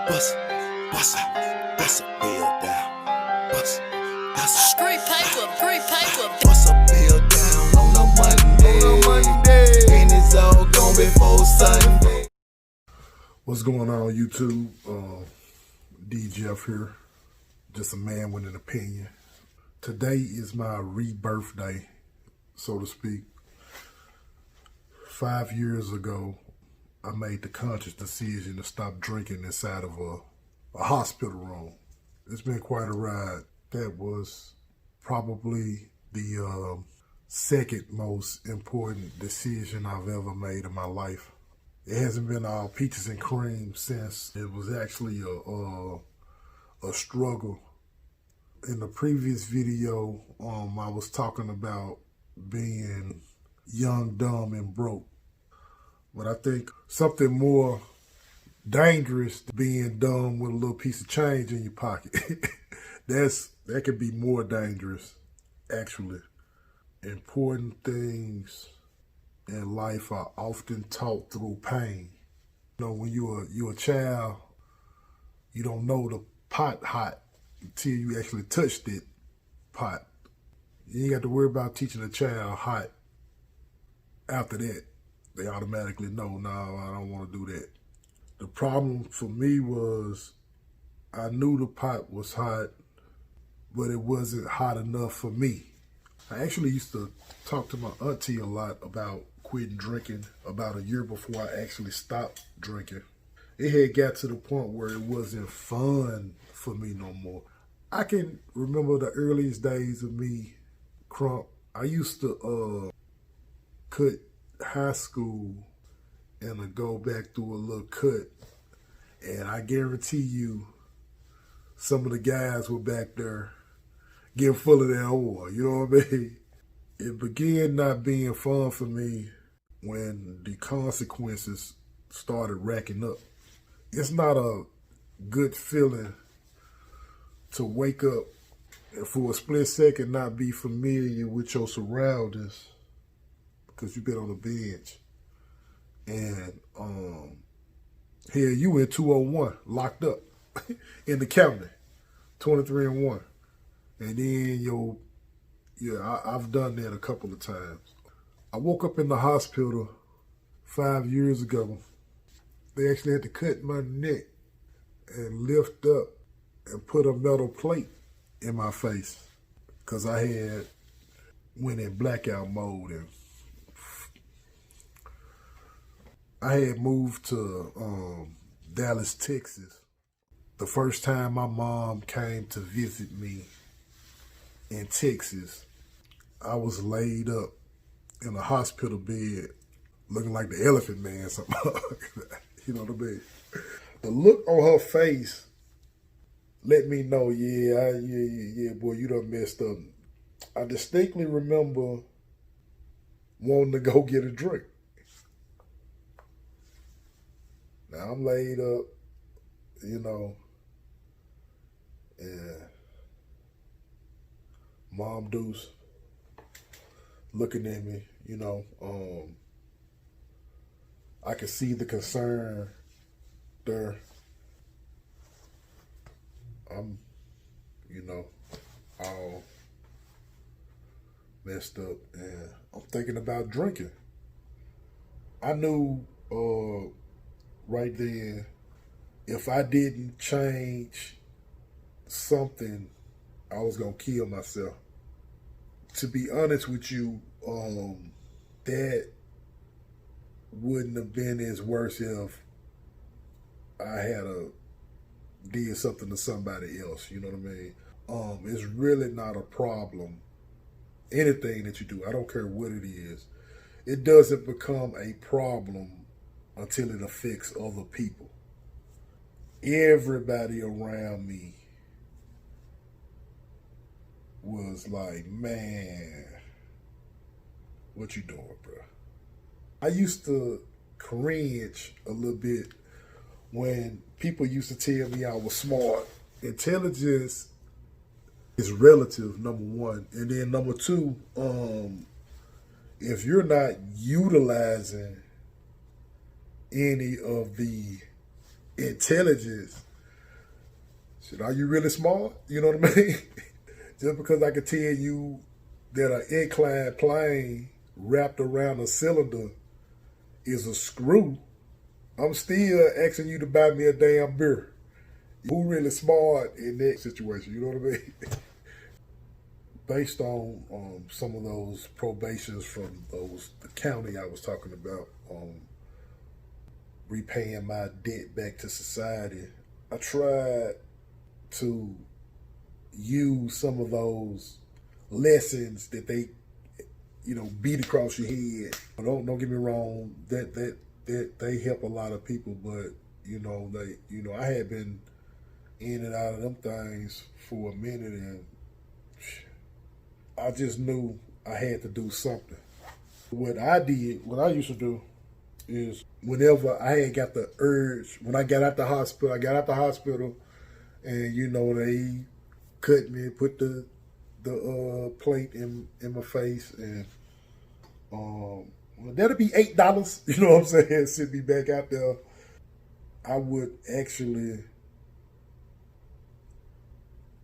Bust a bill down. Bust a bill down on a Monday. And it's all gone before Sunday. What's going on, YouTube? D. Jeff here. Just a man with an opinion. Today is my rebirth day, so to speak. 5 years ago, I made the conscious decision to stop drinking inside of a hospital room. It's been quite a ride. That was probably the second most important decision I've ever made in my life. It hasn't been all peaches and cream since. It was actually a struggle. In the previous video, I was talking about being young, dumb, and broke. But I think something more dangerous than being dumb with a little piece of change in your pocket. That could be more dangerous, actually. Important things in life are often taught through pain. You know, when you're a child, you don't know the pot hot until you actually touch that pot. You ain't got to worry about teaching a child hot. After that, they automatically know, no, I don't want to do that. The problem for me was I knew the pot was hot, but it wasn't hot enough for me. I actually used to talk to my auntie a lot about quitting drinking about a year before I actually stopped drinking. It had got to the point where it wasn't fun for me no more. I can remember the earliest days of me crunk. I used to cut high school and go back through a little cut, and I guarantee you some of the guys were back there getting full of their oil, you know what I mean? It began not being fun for me when the consequences started racking up. It's not a good feeling to wake up and for a split second not be familiar with your surroundings because you've been on the bench. And here you in 201, locked up in the county, 23-1. And then I've done that a couple of times. I woke up in the hospital 5 years ago. They actually had to cut my neck and lift up and put a metal plate in my face because I had went in blackout mode, and I had moved to Dallas, Texas. The first time my mom came to visit me in Texas, I was laid up in a hospital bed looking like the Elephant Man, something like that. You know what I mean? The look on her face let me know, yeah, boy, you done messed up. I distinctly remember wanting to go get a drink. Now I'm laid up, you know, and Mom Deuce looking at me, you know. I could see the concern there. I'm, you know, all messed up, and I'm thinking about drinking. I knew right then, if I didn't change something, I was gonna kill myself. To be honest with you, that wouldn't have been as worse if I had did something to somebody else, you know what I mean? It's really not a problem. Anything that you do, I don't care what it is, it doesn't become a problem until it affects other people. Everybody around me was like, man, what you doing, bro? I used to cringe a little bit when people used to tell me I was smart. Intelligence is relative, number one. And then number two, if you're not utilizing any of the intelligence Shit, are you really smart? You know what I mean? Just because I can tell you that an inclined plane wrapped around a cylinder is a screw, I'm still asking you to buy me a damn beer. Who really smart in that situation? You know what I mean? Based on some of those probations from the county I was talking about, repaying my debt back to society, I tried to use some of those lessons that they, beat across your head. Don't get me wrong, that they help a lot of people, but I had been in and out of them things for a minute, and I just knew I had to do something. What I used to do is whenever I had got the urge, when I got out the hospital, and they cut me, put the plate in my face, and that'll be $8. You know what I'm saying? Send me back out there. I would actually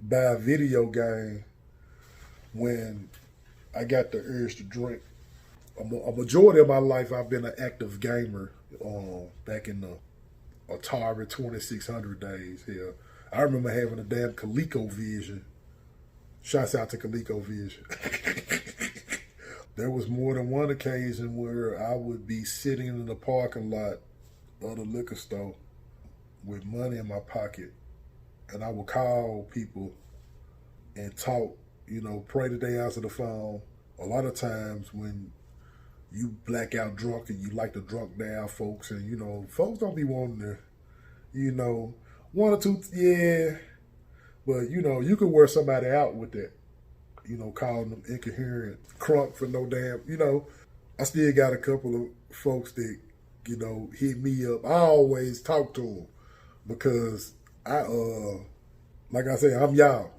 buy a video game when I got the urge to drink. A majority of my life, I've been an active gamer. Back in the Atari 2600 days here, I remember having a damn ColecoVision. Shouts out to ColecoVision. There was more than one occasion where I would be sitting in the parking lot of the liquor store with money in my pocket, and I would call people and talk, pray that they answer the phone. A lot of times when you black out drunk and you like to drunk down folks, and folks don't be wanting to, one or two, yeah, but you could wear somebody out with that, calling them incoherent crunk for no damn, I still got a couple of folks that, hit me up. I always talk to them because like I say, I'm y'all.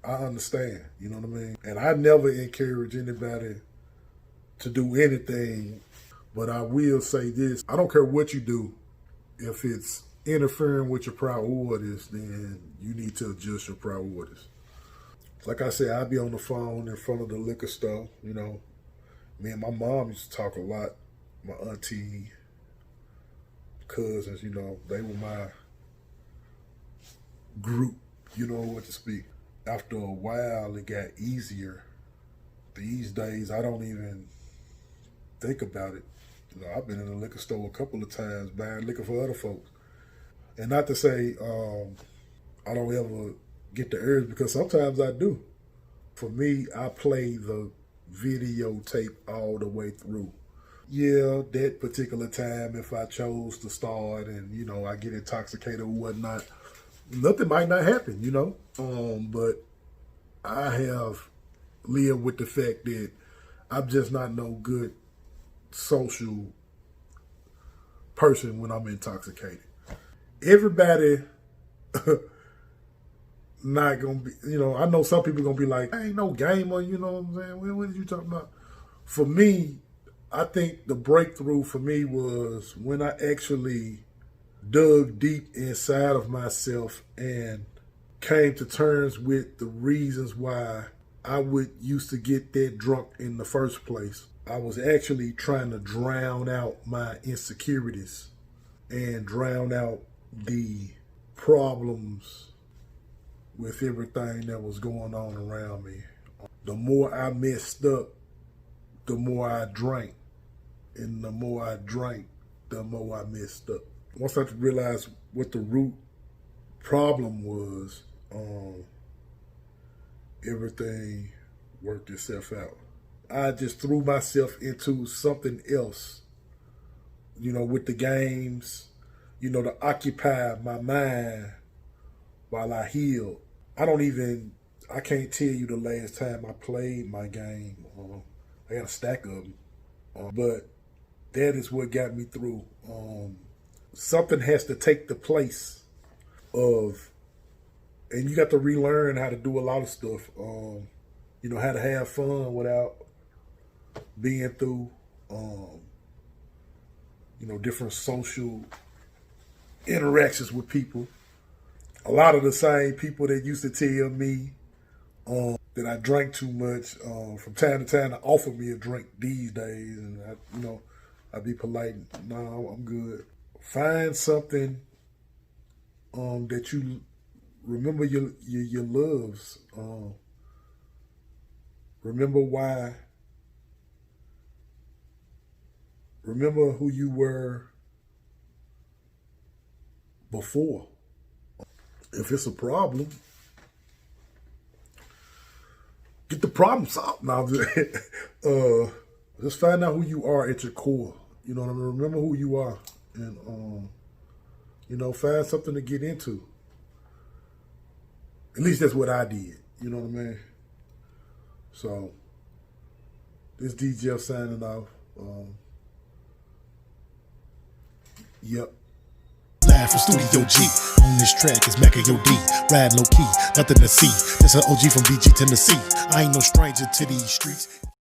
I understand, you know what I mean? And I never encourage anybody to do anything, but I will say this. I don't care what you do. If it's interfering with your priorities, then you need to adjust your priorities. Like I said, I'd be on the phone in front of the liquor store, Me and my mom used to talk a lot. My auntie, cousins, they were my group, what to speak. After a while, it got easier. These days, I don't even think about it. I've been in the liquor store a couple of times buying liquor for other folks. And not to say I don't ever get the urge, because sometimes I do. For me, I play the videotape all the way through. Yeah, that particular time, if I chose to start and, I get intoxicated or whatnot, nothing might not happen, But I have lived with the fact that I'm just not no good social person when I'm intoxicated. Everybody not gonna be, I know some people gonna be like, I ain't no gamer, you know what I'm saying? What are you talking about? For me, I think the breakthrough for me was when I actually dug deep inside of myself and came to terms with the reasons why I would used to get that drunk in the first place. I was actually trying to drown out my insecurities and drown out the problems with everything that was going on around me. The more I messed up, the more I drank. And the more I drank, the more I messed up. Once I realized what the root problem was, everything worked itself out. I just threw myself into something else, with the games, to occupy my mind while I healed. I can't tell you the last time I played my game. I got a stack of them. But that is what got me through. Something has to take the place of, and you got to relearn how to do a lot of stuff. How to have fun without being through, different social interactions with people. a lot of the same people that used to tell me that I drank too much, from time to time, to offer me a drink these days, and I'd be polite. No, I'm good. Find something that you remember your loves. Remember why. Remember who you were before. If it's a problem, get the problem solved. Now, just find out who you are at your core. You know what I mean? Remember who you are, and find something to get into. At least that's what I did. You know what I mean? So, this DJ signing off. Yep. Live from Studio G. On this track is Mecca Yo D. Ride low key, nothing to see. Just an OG from BG, Tennessee. I ain't no stranger to these streets.